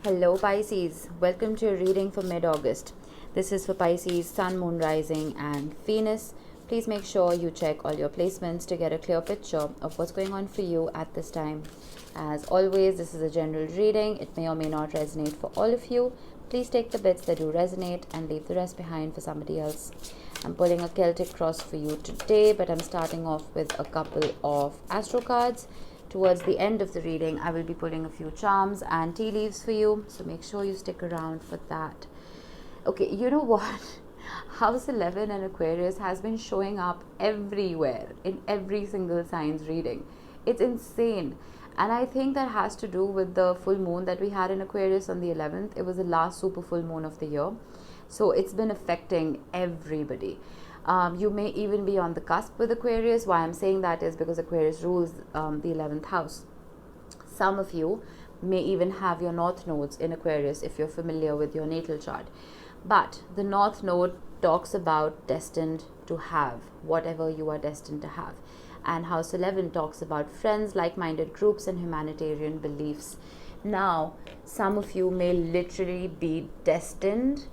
Hello Pisces, welcome to your reading for mid-August. This is for Pisces, Sun, Moon, Rising and Venus. Please make sure you check all your placements to get a clear picture of what's going on for you at this time. As always, this is a general reading. It may or may not resonate for all of you. Please take the bits that do resonate and leave the rest behind for somebody else. I'm pulling a Celtic cross for you today, but I'm starting off with a couple of astro cards. Towards the end of the reading, I will be pulling a few charms and tea leaves for you, so make sure you stick around for that. Okay, you know what? House 11 and Aquarius has been showing up everywhere, in every single sign's reading. It's insane. And I think that has to do with the full moon that we had in Aquarius on the 11th. It was the last super full moon of the year. So it's been affecting everybody. You may even be on the cusp with Aquarius. Why I'm saying that is because Aquarius rules the 11th house. Some of you may even have your north nodes in Aquarius if you're familiar with your natal chart. But the north node talks about destined to have, whatever you are destined to have. And house 11 talks about friends, like-minded groups and humanitarian beliefs. Now, some of you may literally be destined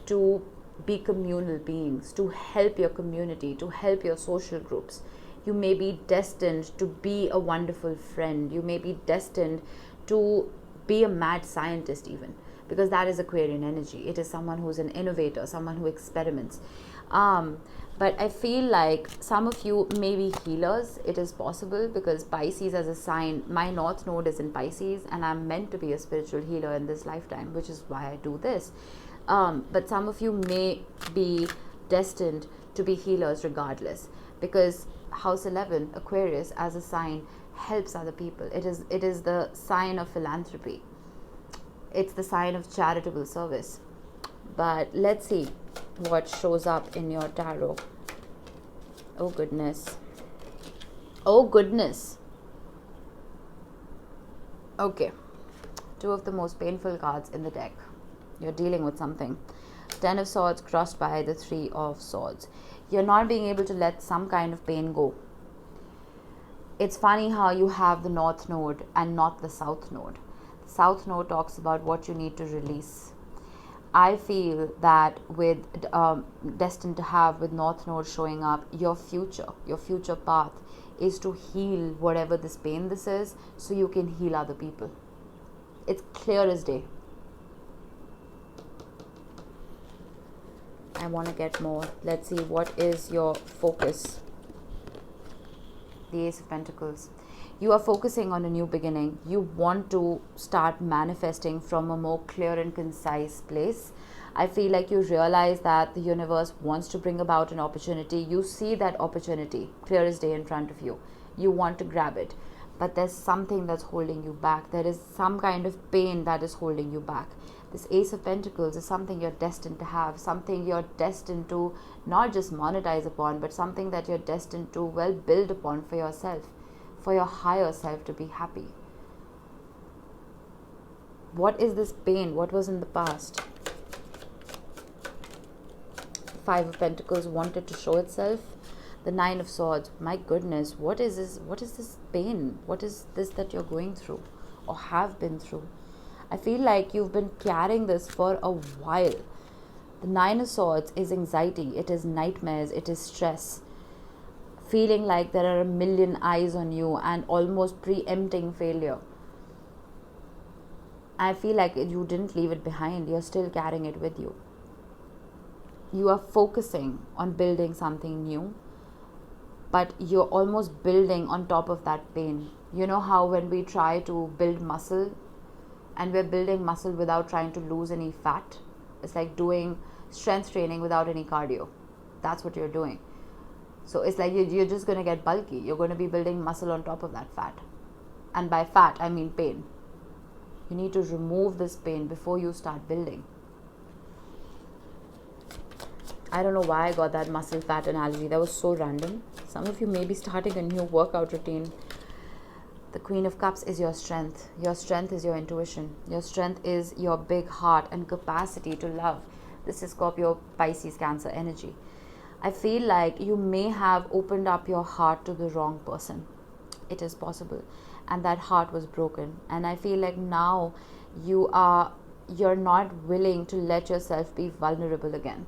to be communal beings, to help your community, to help your social groups. You may be destined to be a wonderful friend. You may be destined to be a mad scientist even, because that is Aquarian energy. It is someone who's an innovator, someone who experiments. But I feel like some of you may be healers. It is possible because Pisces as a sign, my north node is in Pisces and I'm meant to be a spiritual healer in this lifetime, which is why I do this. But some of you may be destined to be healers regardless, because house 11 Aquarius as a sign helps other people. It is the sign of philanthropy. It's the sign of charitable service. But let's see what shows up in your tarot. Oh goodness. Oh goodness. Okay, two of the most painful cards in the deck. You're dealing with something. 10 of Swords crossed by the 3 of Swords. You're not being able to let some kind of pain go. It's funny how you have the North Node and not the South Node. The South Node talks about what you need to release. I feel that with destined to have, with North Node showing up, your future path is to heal whatever this pain this is, so you can heal other people. It's clear as day. I want to get more. Let's see, what is your focus? The Ace of Pentacles. You are focusing on a new beginning. You want to start manifesting from a more clear and concise place. I feel like you realize that the universe wants to bring about an opportunity. You see that opportunity clear as day in front of you. You want to grab it. But there's something that's holding you back. There is some kind of pain that is holding you back. This Ace of Pentacles is something you're destined to have, something you're destined to not just monetize upon, but something that you're destined to, well, build upon for yourself, for your higher self to be happy. What is this pain? What was in the past? 5 of Pentacles wanted to show itself. The 9 of Swords. My goodness, what is this? What is this pain? What is this that you're going through or have been through? I feel like you've been carrying this for a while. The 9 of Swords is anxiety. It is nightmares. It is stress. Feeling like there are a million eyes on you and almost preempting failure. I feel like you didn't leave it behind. You're still carrying it with you. You are focusing on building something new, but you're almost building on top of that pain. You know how when we try to build muscle, and we're building muscle without trying to lose any fat. It's like doing strength training without any cardio. That's what you're doing. So it's like you're just going to get bulky. You're going to be building muscle on top of that fat. And by fat, I mean pain. You need to remove this pain before you start building. I don't know why I got that muscle fat analogy. That was so random. Some of you may be starting a new workout routine. The Queen of Cups is your strength. Your strength is your intuition. Your strength is your big heart and capacity to love. This is Scorpio, Pisces, Cancer energy. I feel like you may have opened up your heart to the wrong person. It is possible. And that heart was broken. And I feel like now You're not willing to let yourself be vulnerable again.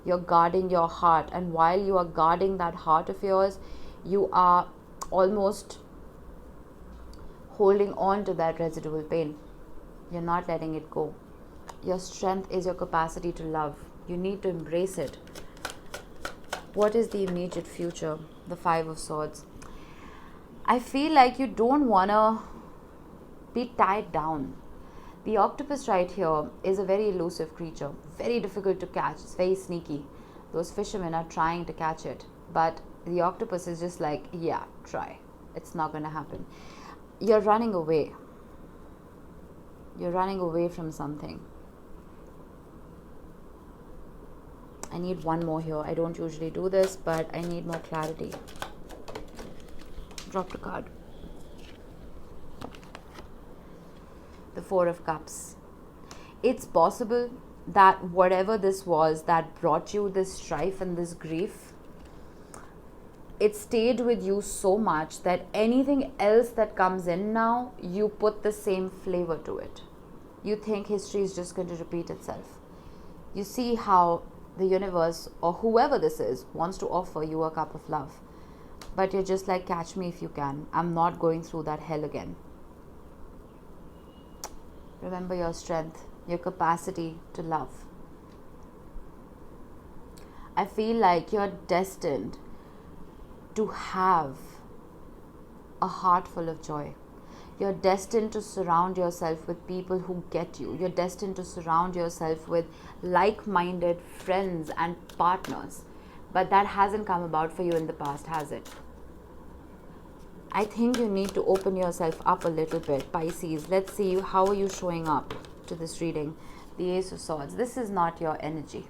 You're guarding your heart, and while you are guarding that heart of yours, you are almost holding on to that residual pain. You're not letting it go. Your strength is your capacity to love. You need to embrace it. What is the immediate future? The Five of Swords. I feel like you don't want to be tied down. The octopus right here is a very elusive creature, very difficult to catch. It's very sneaky. Those fishermen are trying to catch it, but the octopus is just like, yeah, try. It's not going to happen. You're running away. You're running away from something. I need one more here. I don't usually do this, but I need more clarity. Drop the card. The Four of Cups. It's possible that whatever this was that brought you this strife and this grief, it stayed with you so much that anything else that comes in now, you put the same flavor to it. You think history is just going to repeat itself. You see how the universe, or whoever this is, wants to offer you a cup of love. But you're just like, catch me if you can. I'm not going through that hell again. Remember your strength, your capacity to love. I feel like you're destined to have a heart full of joy. You're destined to surround yourself with people who get you. You're destined to surround yourself with like-minded friends and partners. But that hasn't come about for you in the past, has it? I think you need to open yourself up a little bit, Pisces. Let's see, how are you showing up to this reading? The Ace of Swords. This is not your energy.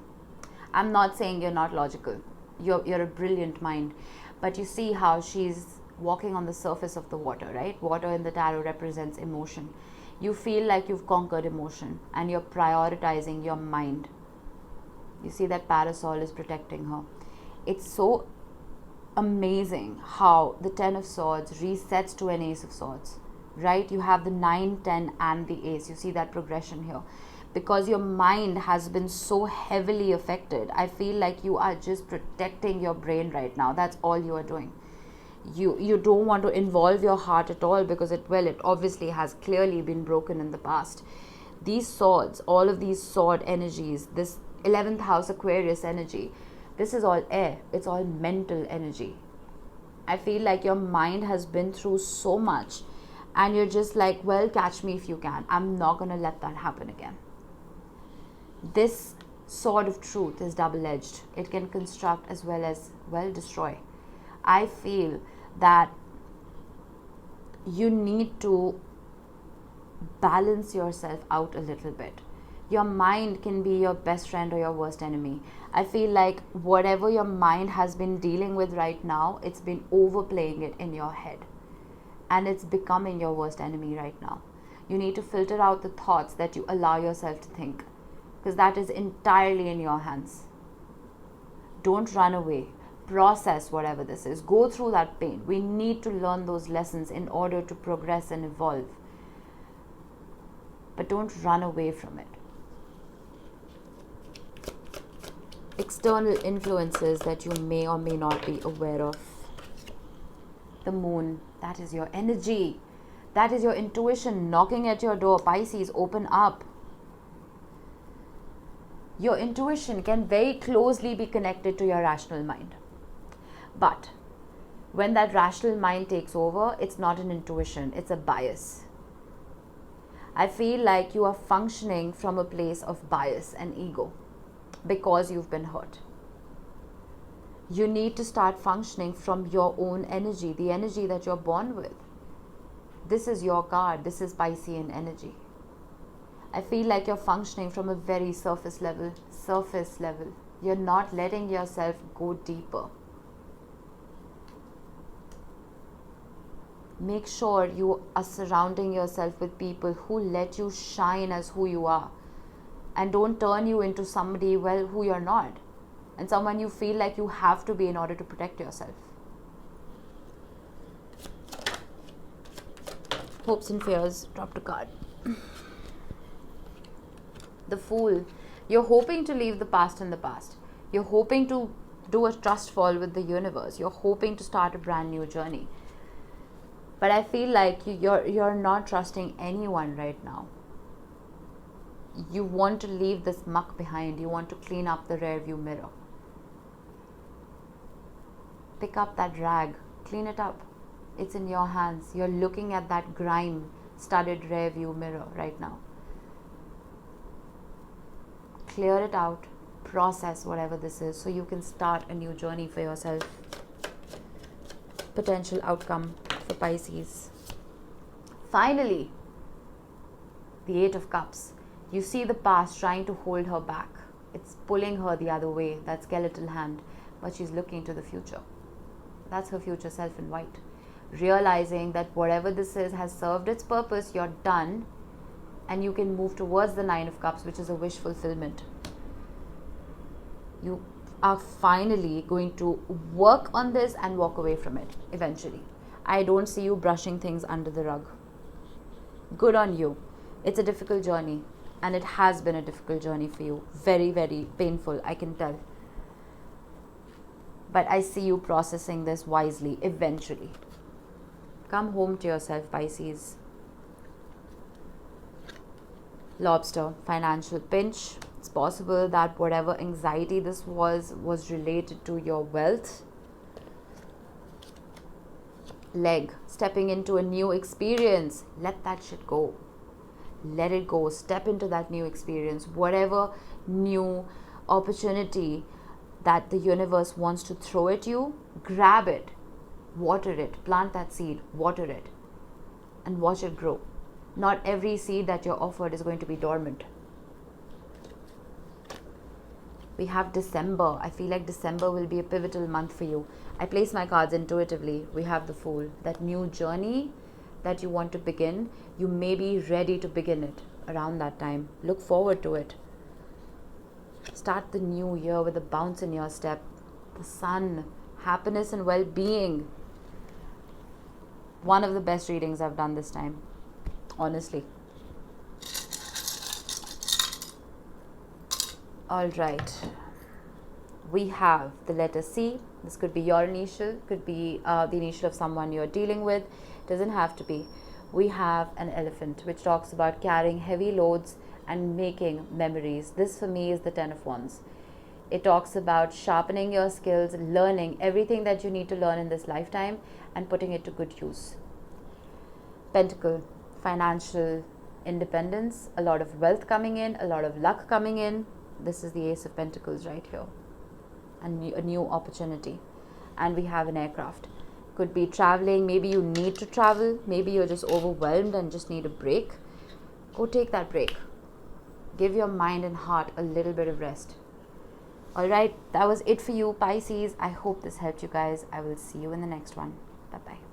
I'm not saying you're not logical. You're a brilliant mind. But you see how she's walking on the surface of the water, right? Water in the tarot represents emotion. You feel like you've conquered emotion and you're prioritizing your mind. You see that parasol is protecting her. It's so amazing how the Ten of Swords resets to an Ace of Swords, right? You have the 9, 10 and the Ace. You see that progression here. Because your mind has been so heavily affected, I feel like you are just protecting your brain right now. That's all you are doing. You don't want to involve your heart at all because it obviously has clearly been broken in the past. These swords, all of these sword energies, this 11th house Aquarius energy, this is all air. It's all mental energy. I feel like your mind has been through so much and you're just like, well, catch me if you can. I'm not going to let that happen again. This sword of truth is double-edged. It can construct as well as, well, destroy. I feel that you need to balance yourself out a little bit. Your mind can be your best friend or your worst enemy. I feel like whatever your mind has been dealing with right now, it's been overplaying it in your head. And it's becoming your worst enemy right now. You need to filter out the thoughts that you allow yourself to think. Because that is entirely in your hands. Don't run away. Process whatever this is. Go through that pain. We need to learn those lessons in order to progress and evolve. But don't run away from it. External influences that you may or may not be aware of. The moon, that is your energy. That is your intuition knocking at your door. Pisces, open up. Your intuition can very closely be connected to your rational mind. But when that rational mind takes over, it's not an intuition, it's a bias. I feel like you are functioning from a place of bias and ego because you've been hurt. You need to start functioning from your own energy, the energy that you're born with. This is your card, this is Piscean energy. I feel like you're functioning from a very surface level. You're not letting yourself go deeper. Make sure you are surrounding yourself with people who let you shine as who you are. And don't turn you into somebody, well, who you're not. And someone you feel like you have to be in order to protect yourself. Hopes and fears, dropped a card. The Fool. You're hoping to leave the past in the past. You're hoping to do a trust fall with the universe. You're hoping to start a brand new journey. But I feel like you're not trusting anyone right now. You want to leave this muck behind. You want to clean up the rear view mirror. Pick up that rag. Clean it up. It's in your hands. You're looking at that grime-studded rear view mirror right now. Clear it out. Process whatever this is so you can start a new journey for yourself. Potential outcome for Pisces. Finally, the Eight of Cups. You see the past trying to hold her back. It's pulling her the other way, that skeletal hand, but she's looking to the future. That's her future self in white. Realizing that whatever this is has served its purpose, you're done, and you can move towards the Nine of Cups, which is a wish fulfillment. You are finally going to work on this and walk away from it eventually. I don't see you brushing things under the rug. Good on you. It's a difficult journey, and it has been a difficult journey for you. Very, very painful, I can tell. But I see you processing this wisely eventually. Come home to yourself, Pisces. Lobster, financial pinch. It's possible that whatever anxiety this was related to your wealth. Leg, stepping into a new experience. Let that shit go. Let it go. Step into that new experience. Whatever new opportunity that the universe wants to throw at you, grab it, water it, plant that seed, water it, and watch it grow. Not every seed that you're offered is going to be dormant. We have December. I feel like December will be a pivotal month for you. I place my cards intuitively. We have the Fool. That new journey that you want to begin, you may be ready to begin it around that time. Look forward to it. Start the new year with a bounce in your step. The Sun, happiness and well-being. One of the best readings I've done this time, honestly. All right. We have the letter C. This could be your initial, could be the initial of someone you're dealing with. Doesn't have to be. We have an Elephant, which talks about carrying heavy loads and making memories. This for me is the 10 of Wands. It talks about sharpening your skills, learning everything that you need to learn in this lifetime and putting it to good use. Pentacle, financial independence, a lot of wealth coming in, a lot of luck coming in. This is the Ace of Pentacles right here. And a new opportunity. And we have an aircraft. Could be traveling. Maybe you need to travel. Maybe you're just overwhelmed and just need a break. Go take that break. Give your mind and heart a little bit of rest. Alright, that was it for you, Pisces. I hope this helped you guys. I will see you in the next one. Bye-bye.